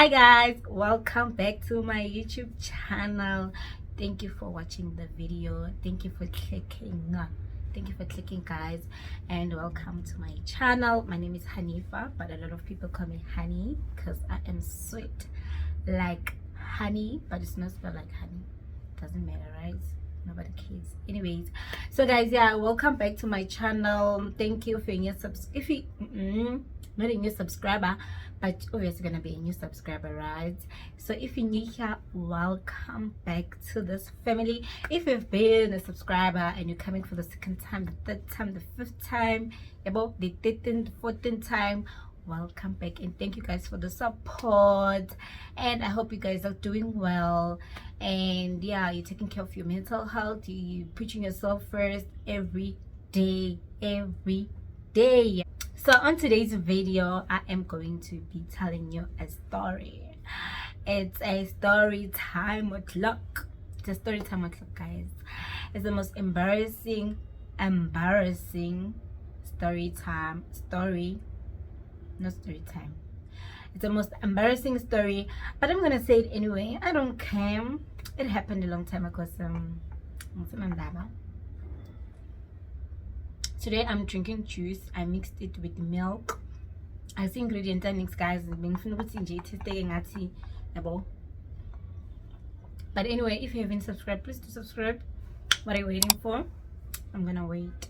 Hi guys, welcome back to my YouTube channel. Thank you for watching the video. Thank you for clicking guys, and welcome to my channel. My name is Hanifa, but a lot of people call me Honey because I am sweet like honey, but it's not spelled like honey. Doesn't matter, right? Nobody cares. Anyways, so guys, yeah, welcome back to my channel. Thank you for your if you not a new subscriber, but obviously gonna be a new subscriber, right? So if you're new here, welcome back to this family. If you've been a subscriber and you're coming for the second time, the third time, the fifth time, about the 13th, 14th time, welcome back, and thank you guys for the support. And I hope you guys are doing well, and yeah, you're taking care of your mental health, you putting yourself first every day. So on today's video, I am going to be telling you a story. It's a story time o'clock. It's a story time o'clock, guys. It's the most embarrassing story. Not story time. It's the most embarrassing story, but I'm gonna say it anyway. I don't care. It happened a long time ago. Today I'm drinking juice. I mixed it with milk. I see ingredients and mix, guys. But anyway, if you haven't subscribed, please do subscribe. What are you waiting for? I'm gonna wait.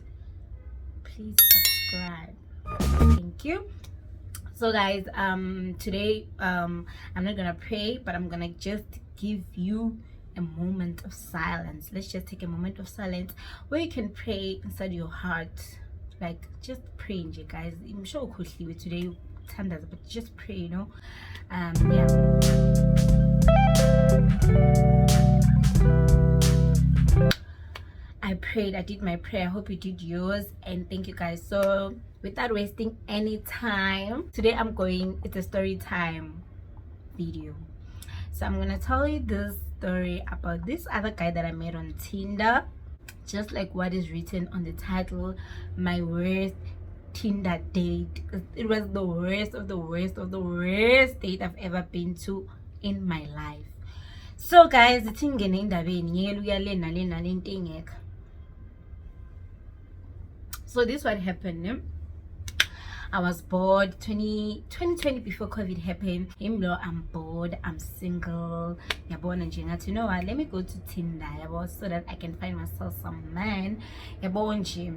Please subscribe. Thank you. So guys, today I'm not gonna pray, but I'm gonna just give you a moment of silence. Let's just take a moment of silence where you can pray inside your heart, like just pray, you guys. I'm sure with today tenders, but just pray, you know. Yeah, I prayed, I did my prayer. I hope you did yours, and thank you guys. So without wasting any time, today it's a story time video. So I'm gonna tell you this story about this other guy that I met on Tinder, just like what is written on the title, my worst Tinder date. It was the worst of the worst date I've ever been to in my life. So guys, so this what happened. I was bored 2020 before COVID happened. I'm bored, I'm single. You know what? Let me go to Tinder so that I can find myself some man. I'm going to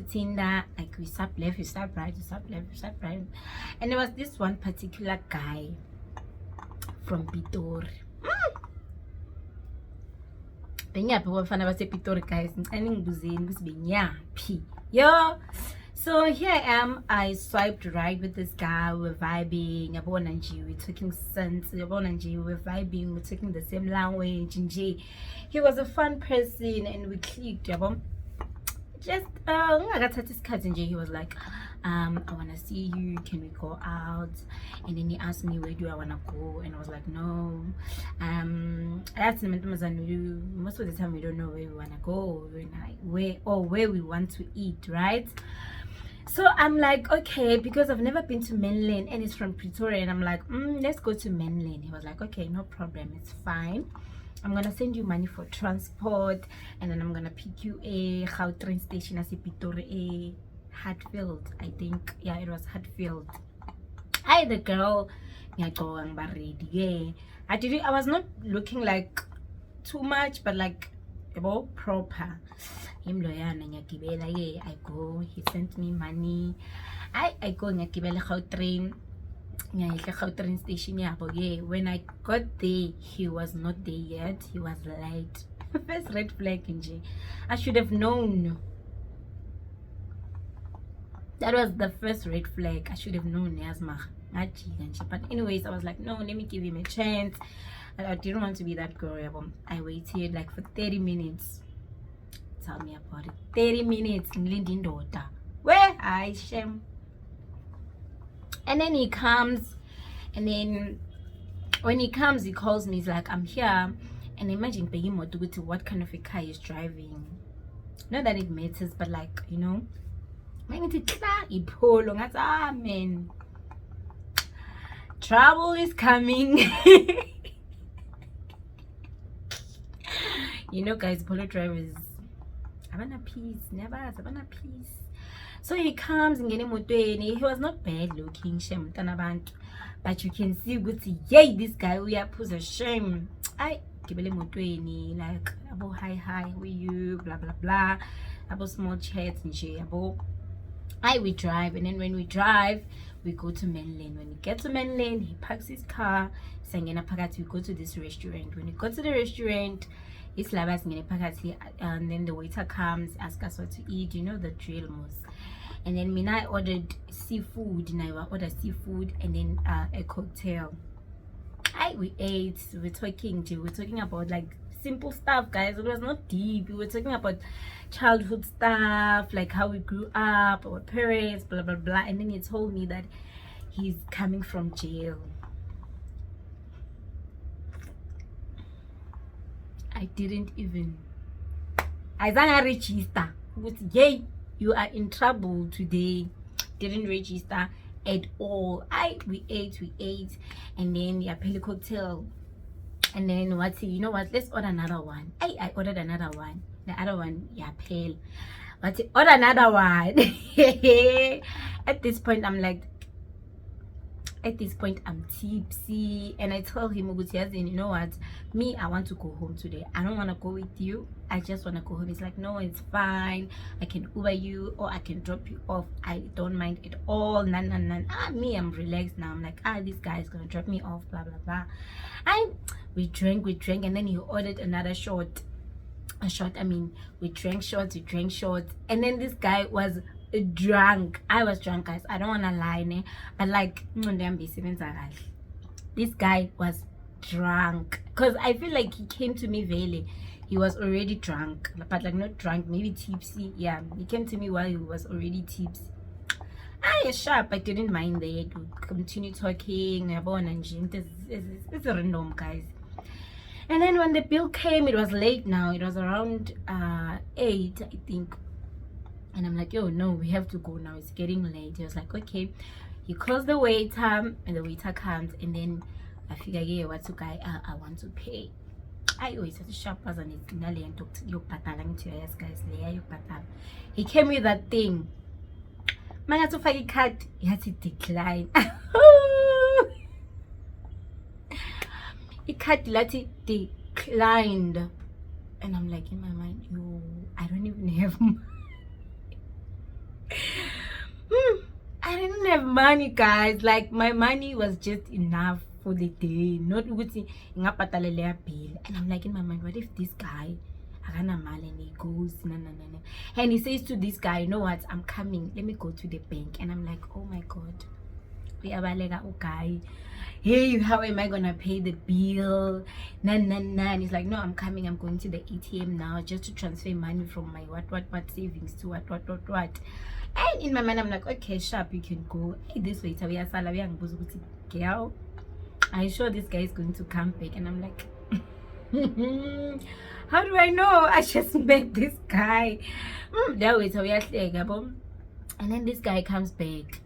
Tinder. Like we swipe left, we swipe right, we swipe left, we swipe right. And there was this one particular guy from Pitor. Yo. So here I am. I swiped right with this guy. We're vibing. We're taking sense. We're vibing. We're taking the same language. He was a fun person, and we clicked. Just he was like, I wanna see you. Can we go out? And then he asked me, where do I wanna go? And I was like, no. I asked him, most of the time we don't know where we wanna go, where we want to eat, right? So I'm like, okay, because I've never been to mainland, and it's from Pretoria, and I'm like, let's go to mainland. He was like, okay, no problem, it's fine. I'm gonna send you money for transport, and then I'm gonna pick you a train station as a Pretoria, Hatfield, I think. Yeah, it was Hatfield. Hi, the girl. I was not looking like too much, but like about proper. I go, he sent me money. I go train station. Yeah, but yeah, when I got there, he was not there yet. He was late. First red flag in J. I should have known. That was the first red flag. I should have known. But anyways, I was like, no, let me give him a chance. I didn't want to be that girl. I waited like for 30 minutes. Tell me about it. 30 minutes in Lindin daughter. Where I shame. And then he comes, and then when he comes, he calls me. He's like, I'm here. And imagine paying more to go to what kind of a car he's driving. Not that it matters, but like, you know, man. trouble is coming. You know, guys, polo drivers, havana peace, never havana peace. So he comes and he was not bad looking, but you can see good. Yay, this guy we are put a shame. I give like about hi, who you, blah blah blah, about small chats and shit. About we drive, and then when we drive, we go to mainland. When we get to mainland, he parks his car. We go to this restaurant. When we go to the restaurant, and then the waiter comes, asks us what to eat. You know the drill, most. And then I ordered seafood, and I ordered seafood and then a cocktail. We ate. We're talking about like simple stuff, guys. It was not deep. We were talking about childhood stuff, like how we grew up, our parents, blah blah blah. And then he told me that he's coming from jail. I didn't even. I didn't register. Yay, you are in trouble today. Didn't register at all. We ate, and then peli cocktail. And then you know what? Let's order another one. I ordered another one. The other one, pale. Order another one. At this point, I'm tipsy, and I tell him, you know what? Me, I want to go home today. I don't want to go with you. I just want to go home. He's like, no, it's fine. I can Uber you, or I can drop you off. I don't mind at all. None. Me, I'm relaxed now. I'm like, this guy is gonna drop me off. Blah blah blah. We drank, and then he ordered another shot. We drank shots, and then this guy was drunk. I was drunk, guys. I don't want to lie, but like, this guy was drunk, because I feel like he came to me Vele. He was already drunk, but like not drunk, maybe tipsy. Yeah, he came to me while he was already tipsy. Sharp. I didn't mind that. We continue talking. It's random, guys. And then when the bill came, it was late now. It was around 8, I think. And I'm like, yo, no, we have to go now. It's getting late. He was like, okay. He calls the waiter, and the waiter comes, and then I figure, yeah, what's the guy? I want to pay. I always have to shop as an Italian and talk to you, guys. He came with that thing. Mangato fake card, he had to decline. He cut Lati declined, and I'm like in my mind, yo, I don't even have money. I didn't have money, guys. Like my money was just enough for the day, not bill. And I'm like in my mind, what if this guy and he goes and he says to this guy, you know what, I'm coming, let me go to the bank. And I'm like, oh my god, okay, hey, how am I gonna pay the bill? And he's like, no, I'm coming, I'm going to the ATM now just to transfer money from my what savings to what. And in my mind, I'm like, okay, sharp, you can go. Hey, this way, girl, I'm sure this guy is going to come back. And I'm like, how do I know? I just met this guy. That way, and then this guy comes back.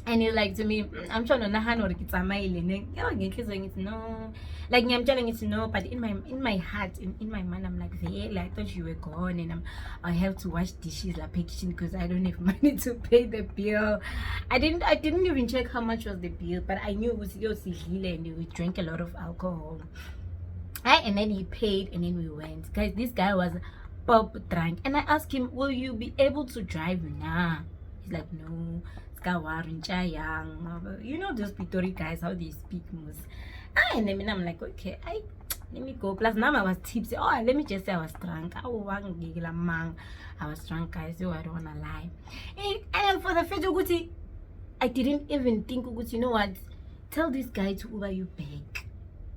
And he's like to me, I'm trying to know no, like I'm telling it no, but in my heart, in my mind, I'm like, I thought you were gone, and I have to wash dishes like packaging because I don't have money to pay the bill. I didn't even check how much was the bill, but I knew it was and we drank a lot of alcohol. And then he paid, and then we went. Guys, this guy was pop drunk, and I asked him, will you be able to drive now? He's like, no. You know those Pitori guys, how they speak most. And then I'm like, okay, let me go. Plus now I was tipsy. Let me just say I was drunk. I was drunk, guys, so I don't wanna lie. And for the future, I didn't even think, you know what, tell this guy to Uber you back,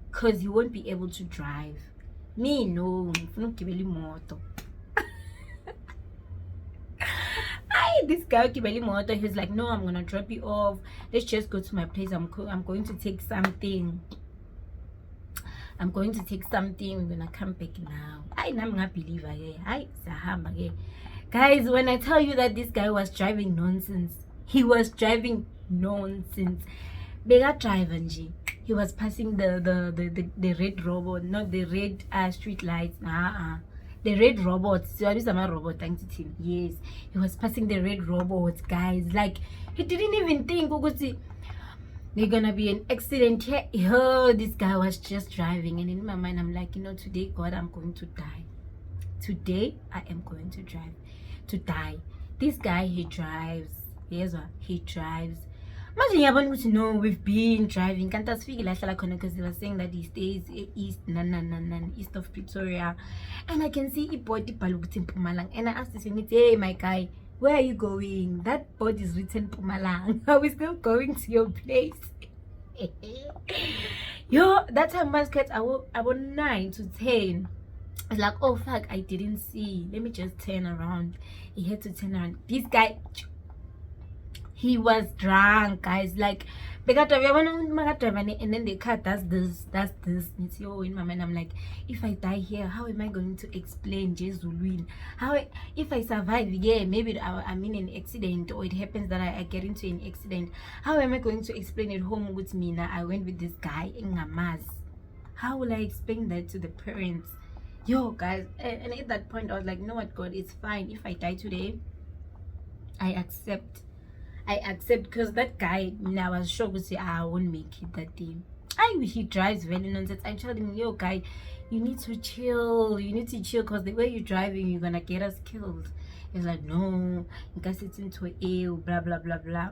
because he won't be able to drive. Me, no, this guy he's like, no, I'm gonna drop you off, let's just go to my place. I'm going to take something. We're gonna come back now. I'm not believer. Guys, when I tell you that this guy was driving nonsense, He was driving nonsense. Bega driver nje. He was passing the red robot, not the red street lights. The red robots. So I use my robot, thanks to him. Yes, he was passing the red robots, guys. Like, he didn't even think there's gonna be an accident here. Oh, this guy was just driving, and in my mind I'm like, today, God, I'm going to die. Today I am going to die. This guy, he drives. Here's what he drives. Imagine you to know we've been driving. Can't I speak like because they were saying that he stays east, east of Pretoria, and I can see it body in Pumalang. And I asked this thing, hey, my guy, where are you going? That board is written Pumalang. Are we still going to your place? Yo, that time basket, I was 9 to 10. I was like, oh fuck, I didn't see. Let me just turn around. He had to turn around. This guy, he was drunk, guys. Like, and then the car does this. It's in my mind. I'm like, if I die here, how am I going to explain Jesulwin? How if I survive? Yeah, maybe I'm in an accident, or it happens that I get into an accident. How am I going to explain at home with me now? I went with this guy in Gamaz. How will I explain that to the parents? Yo, guys, and at that point I was like, you know what, God, it's fine. If I die today, I accept, because that guy, I was sure would say, I won't make it that day. He drives very nonsense. I told him, yo, guy, you need to chill, because the way you're driving, you're gonna get us killed. He's like, no, because it's into a blah blah blah blah.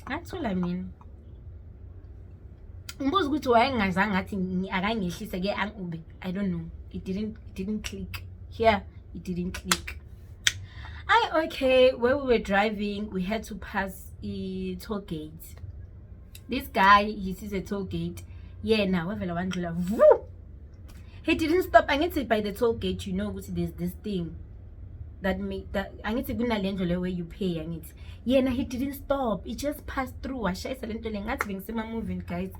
That's all I mean. I don't know. It didn't click. Here, it didn't click. Okay, where we were driving, we had to pass a toll gate. This guy, he sees a toll gate. Yeah, now he didn't stop. I need to by the toll gate, there's this thing that make that I need to go na where you pay. And it's now he didn't stop. It just passed through. I shy moving, guys.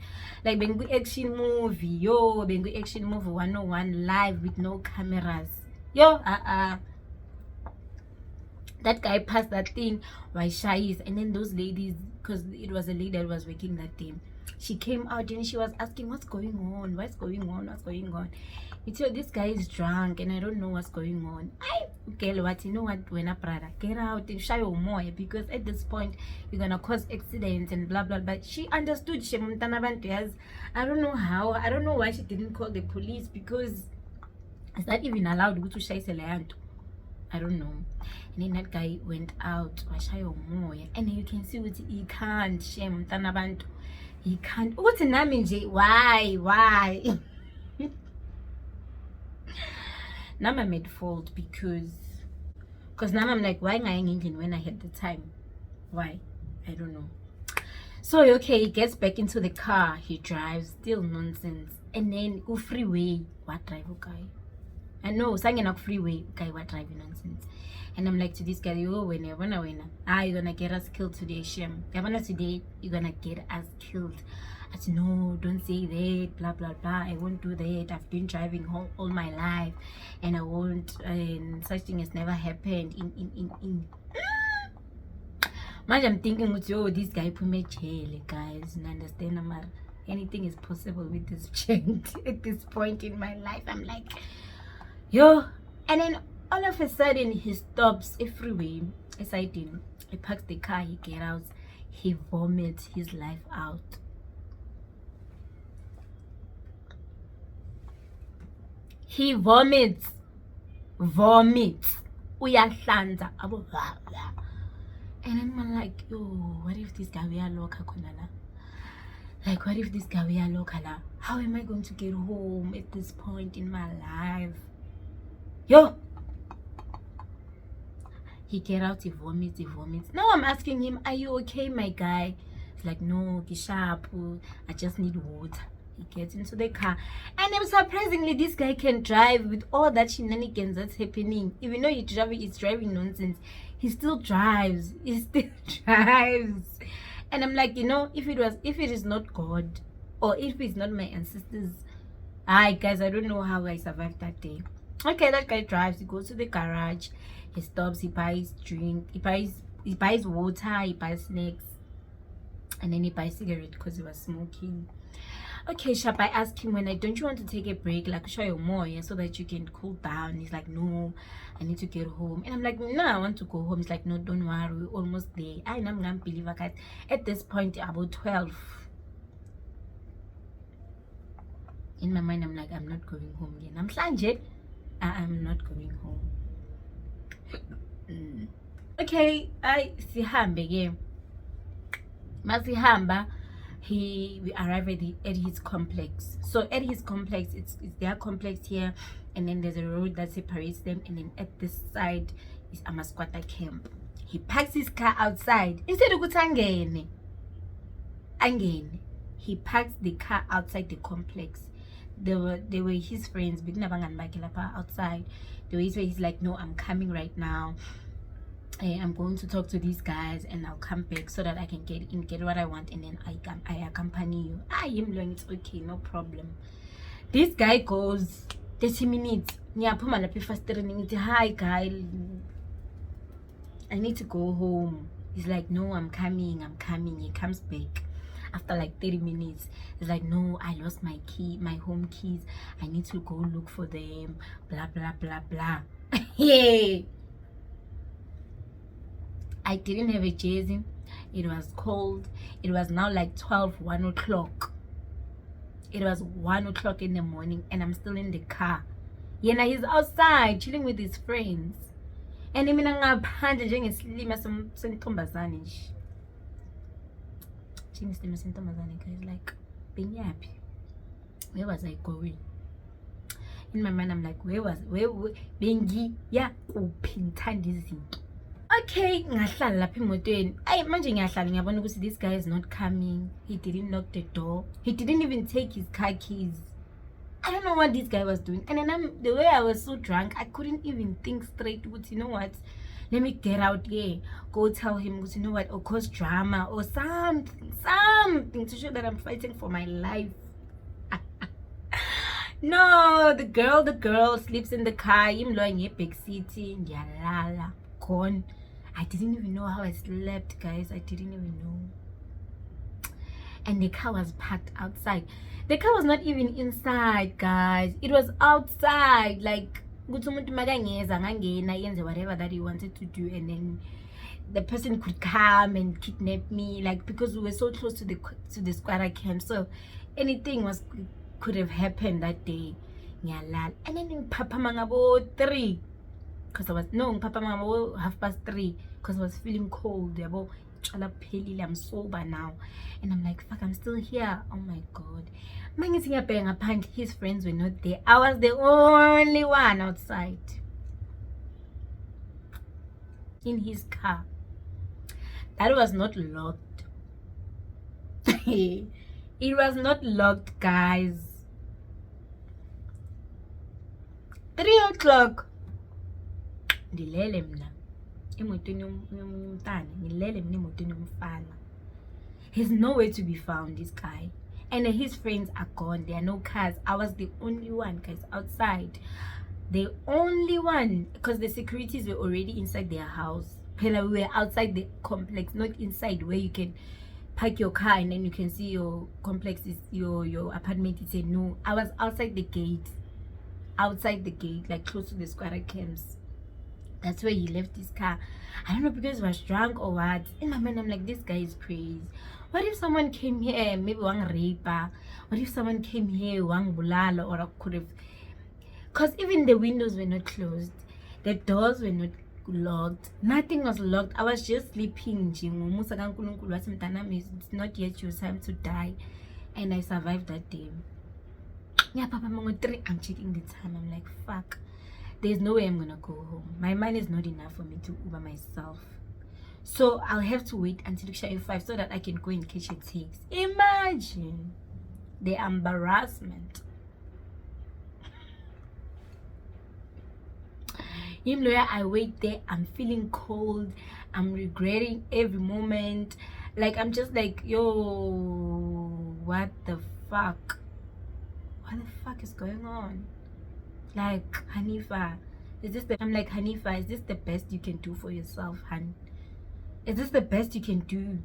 Like bengu action movie, bengu action movie 101 live with no cameras. That guy passed that thing. Why shy is, and then those ladies, because it was a lady that was working that day, she came out and she was asking, what's going on? It's this guy is drunk and I don't know what's going on. Girl, what you know what, when a brother, get out and shy more, because at this point you're gonna cause accidents and blah blah. But she understood. I don't know how. I don't know why she didn't call the police, because it's not even allowed to go to shy land. I don't know. And then that guy went out, and you can see what he can't shame Tanabantu. He can't. What's an name? Why? Now I made fault because now I'm like, why am I engaging when I had the time? Why? I don't know. So okay, he gets back into the car, he drives, still nonsense, and then go freeway. What driver guy? I know, sang enough freeway guy, what driving nonsense. And I'm like to this guy, you're gonna get us killed today, Shem. Today, you're gonna get us killed. I said, no, don't say that, blah blah blah. I won't do that. I've been driving all my life, and I won't. And such thing has never happened. Much I'm thinking, this guy put me jail, guys. And understand, anything is possible with this gent at this point in my life. I'm like, and then all of a sudden he stops a freeway aside him. He parks the car. He gets out. He vomits his life out. He vomits. Uyahlanza. And I'm like, yo, what if this guy we are local? Like, what if this guy we are local? How am I going to get home at this point in my life? He get out, he vomits. Now I'm asking him, are you okay, my guy? He's like, no, Kishapu, I just need water. He gets into the car, and surprisingly, this guy can drive with all that shenanigans that's happening. Even though he's driving nonsense, he still drives. And I'm like, if it is not God, or if it's not my ancestors, guys, I don't know how I survived that day. Okay, that guy drives. He goes to the garage. He stops. He buys drink. He He buys water, he buys snacks, and then he buys cigarette because he was smoking. Okay, Shop, I asked him, don't you want to take a break, like show you more, yeah, so that you can cool down? He's like, no, I need to get home. And I'm like, no, I want to go home. He's like, no, don't worry, we're almost there. I don't believe I at this point about 12. In my mind, I'm like, I'm not going home again. I'm Sanjay. I'm not going home. Okay, I see Hambe again. Masihamba, we arrive at his complex. So at his complex, it's their complex here, and then there's a road that separates them, and then at this side is a squatter camp. He parks his car outside. Instead of angene, he parks the car outside the complex. They were his friends, outside. He's like, no, I'm coming right now. I'm going to talk to these guys and I'll come back so that I can get what I want, and then I accompany you. I am learning, it's okay, no problem. This guy goes 30 minutes. Hi guy, I need to go home. He's like, no, I'm coming. He comes back after like 30 minutes. He's like, no, I lost my home keys. I need to go look for them. Blah blah blah blah. Hey, I didn't have a jersey. It was cold. It was now like 1 o'clock. It was 1 o'clock in the morning, and I'm still in the car. Yena, he's outside chilling with his friends. And mina ngaphandle njengesilima sentombazane nje. Njengesilima sentombazane, guys, like, benyapi. Where was I going? In my mind, I'm like, where bengi ya kupintanda izinto. Okay, ngahlala lapha emotweni. Manje ngiyahlala ngiyabona ukuthi this guy is not coming. He didn't knock the door. He didn't even take his car keys. I don't know what this guy was doing. And then the way I was so drunk, I couldn't even think straight. But you know what? Let me get out here. Go tell him, you know what, or cause drama or something to show that I'm fighting for my life. No, the girl sleeps in the car. I'm lying in big city. Yalala, gone. I didn't even know how I slept, guys. I didn't even know. And the car was parked outside. The car was not even inside, guys. It was outside. Like, whatever that he wanted to do, and then the person could come and kidnap me, like, because we were so close to the squatter camp. So anything could have happened that day. And then Papa Mangabo 3. Because I was Papa Mangabo 3:30, because I was feeling cold. I'm sober now, and I'm like, fuck, I'm still here. Oh my god. His friends were not there. I was the only one outside in his car. That was not locked. It was not locked, guys. 3 o'clock. Ndilele mna emotweni yomntana, ngilele mna emotweni yomfana. He's nowhere to be found, this guy, and his friends are gone. There are no cars. I was the only one, guys, outside. The only one, because the securities were already inside their house. We were outside the complex, not inside where you can park your car and then you can see your complex is your apartment. He said no. I was outside the gate, like close to the squatter camps. That's where he left his car. I don't know, because he was drunk or what. In my mind, I'm like, this guy is crazy. What if someone came here, maybe one raper? What if someone came here, one bulala, or I could have? Because even the windows were not closed, the doors were not locked, nothing was locked. I was just sleeping. It's not yet your time to die, and I survived that day. Yeah, Papa Mongo 3. I'm checking the time. I'm like, fuck. There's no way I'm gonna go home. My mind is not enough for me to Uber myself. So I'll have to wait until Shai 5 so that I can go and catch a taxi. Imagine the embarrassment. I wait there. I'm feeling cold. I'm regretting every moment. Like, I'm just like, yo, what the fuck? What the fuck is going on? Like, Hanifa, I'm like, Hanifa, is this the best you can do for yourself, hun? Is this the best you can do?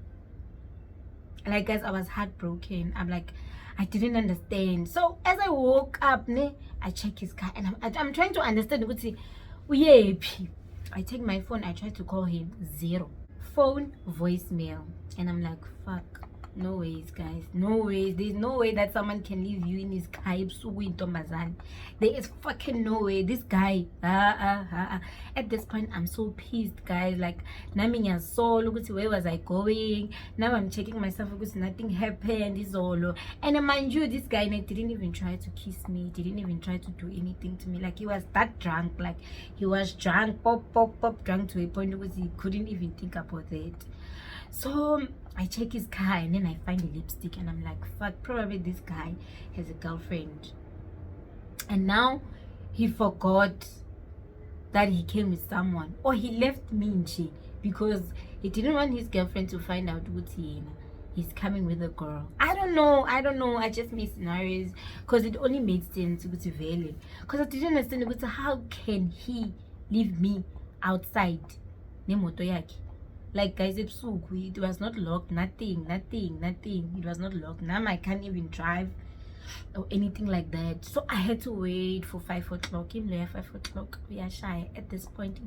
Like, guys, I was heartbroken. I'm like, I didn't understand. So as I woke up, I check his car and I'm trying to understand. I take my phone, I try to call him, zero. Phone voicemail. And I'm like, fuck. No ways, guys. No ways. There's no way that someone can leave you in his car. There is fucking no way. This guy. At this point, I'm so pissed, guys. Like, where was I going? Now I'm checking myself because nothing happened. Is all. And mind you, this guy didn't even try to kiss me. Didn't even try to do anything to me. Like, he was that drunk. Like, he was drunk, pop, drunk to a point where he couldn't even think about it. So I check his car and then I find a lipstick and I'm like, fuck, probably this guy has a girlfriend. And now he forgot that he came with someone, or he left me in jail because he didn't want his girlfriend to find out what he's coming with a girl. I don't know. I just made scenarios because it only made sense because I didn't understand how can he leave me outside nemoto yake. Like, guys, it was not locked, nothing. It was not locked. Now I can't even drive or anything like that. So I had to wait for 5 o'clock. 5 o'clock, we are shy. At this point,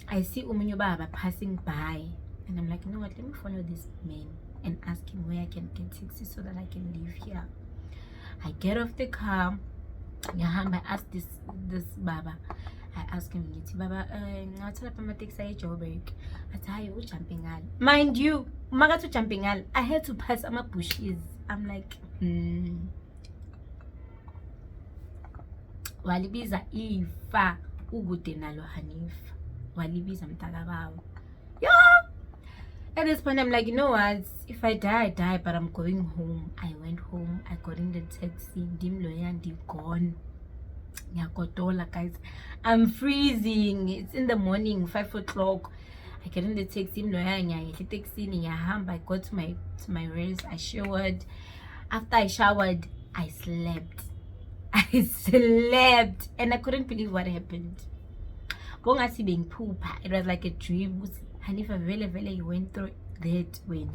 I see Umunyo Baba passing by. And I'm like, you know what, let me follow this man and ask him where I can get taxi so that I can live here. I get off the car. I ask this Baba. I asked him, Baba, I'll tell you taxi at Joburg. I tell you, jumping al. Mind you, Magato jumping al. I had to pass my bushes. I'm like, Walibiza ifa ugutenalo hanif. Walibiza mtagabaw. Yeah. At this point, I'm like, you know what? If I die, I die, but I'm going home. I went home. I got in the taxi. Dim loyandi gone. Nyakotola, guys. I'm freezing. It's in the morning, 5 o'clock. I get in the taxi. I got to my rest. I showered. After I showered, I slept. I slept, and I couldn't believe what happened. It was like a dream. Hanifa vele you went through that when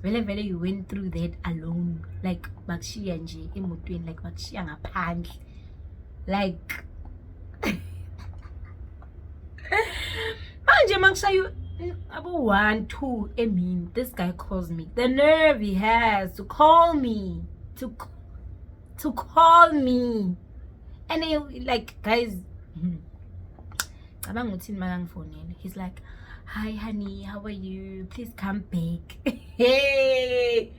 vele you went through that alone, like bakshiya nje emotweni, like bakshiya ngaphandle, like manje makushayo abo 1 2 mean this guy calls me. The nerve he has to call me, to call me. And he, like, guys, he's like, hi honey, how are you? Please come back. Hey,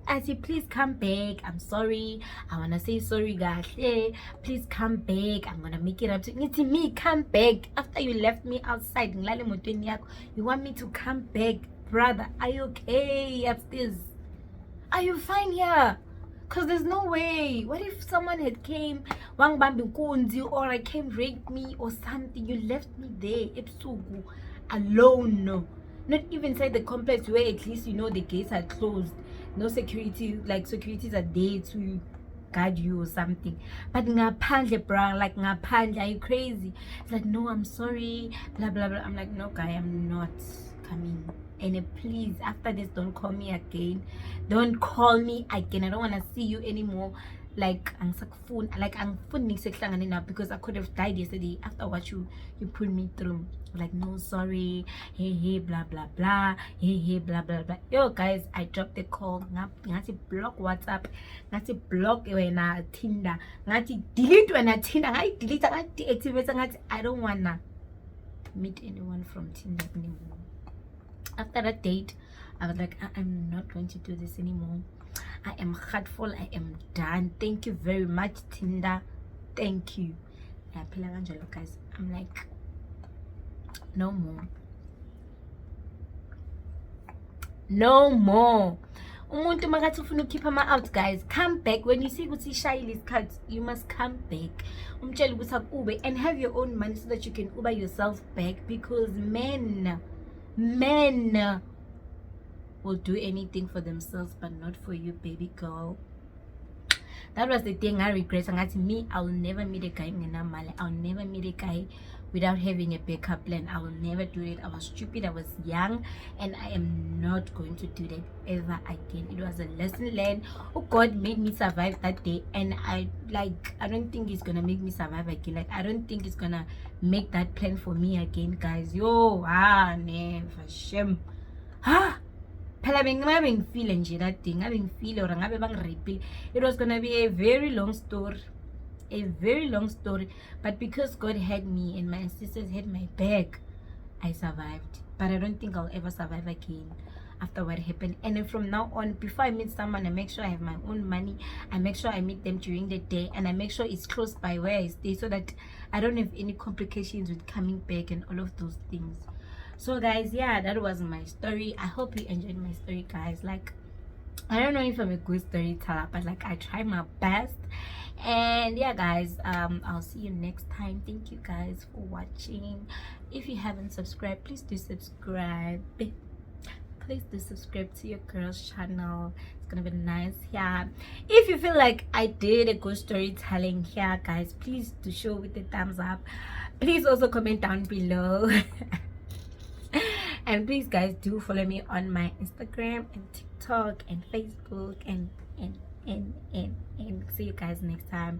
I say, please come back. I'm sorry. I wanna say sorry, guys. Hey, please come back. I'm gonna make it up to you. Me, come back. After you left me outside, you want me to come back, brother? Are you okay upstairs? Are you fine here? Because there's no way. What if someone had came, or I came rape me or something? You left me there, Epsugu, alone. Not even inside the complex where at least you know the gates are closed. No security, like securities are there to guard you or something. But ngaphandle, bro, like ngaphandle, are you crazy? It's like, no, I'm sorry, blah, blah, blah. I'm like, no, guy, I'm not coming. And please, after this, don't call me again. Don't call me again. I don't want to see you anymore. Like, I'm now because I could have died yesterday after what you put me through. Like, no, sorry. Hey, blah, blah, blah. Hey, blah, blah, blah. Yo, guys, I dropped the call. Ngati block WhatsApp. Ngati block when I Tinder. Ngati delete when I Tinder. I delete. I deactivate. I don't want to meet anyone from Tinder anymore. After that date, I was like, I'm not going to do this anymore. I am hurtful. I am done. Thank you very much, Tinder. Thank you. Guys, I'm like, no more. No more. Umuntu makathi ufuna ukhipha out, guys, come back. When you see ukuthi ishayile isikhathi, you must come back. Umtshela ukuthi akube and have your own money so that you can Uber yourself back, because men will do anything for themselves but not for you, baby girl. That was the thing I regret. I'll never meet a guy in Namale. I'll never meet a guy without having a backup plan. I will never do it. I was stupid, I was young, and I am not going to do that ever again. It was a lesson learned. Oh, God made me survive that day, and I don't think it's gonna make me survive again. Like, I don't think it's gonna make that plan for me again, guys. Yo, never shame. Phela bengifile nje that thing, ngabengifile or ngabe bangirapile. It was gonna be a very long story, but because God had me and my sisters had my back, I survived. But I don't think I'll ever survive again after what happened. And then from now on, before I meet someone, I make sure I have my own money. I make sure I meet them during the day, and I make sure it's close by where I stay, so that I don't have any complications with coming back and all of those things. So guys, yeah, that was my story. I hope you enjoyed my story, guys. Like, I don't know if I'm a good storyteller, but like, I try my best. And yeah, guys, I'll see you next time. Thank you guys for watching. If you haven't subscribed, please do subscribe. Please do subscribe to your girl's channel. It's gonna be nice here. If you feel like I did a good storytelling here, guys, please do show with the thumbs up. Please also comment down below. And please, guys, do follow me on my Instagram and TikTok and Facebook and see you guys next time.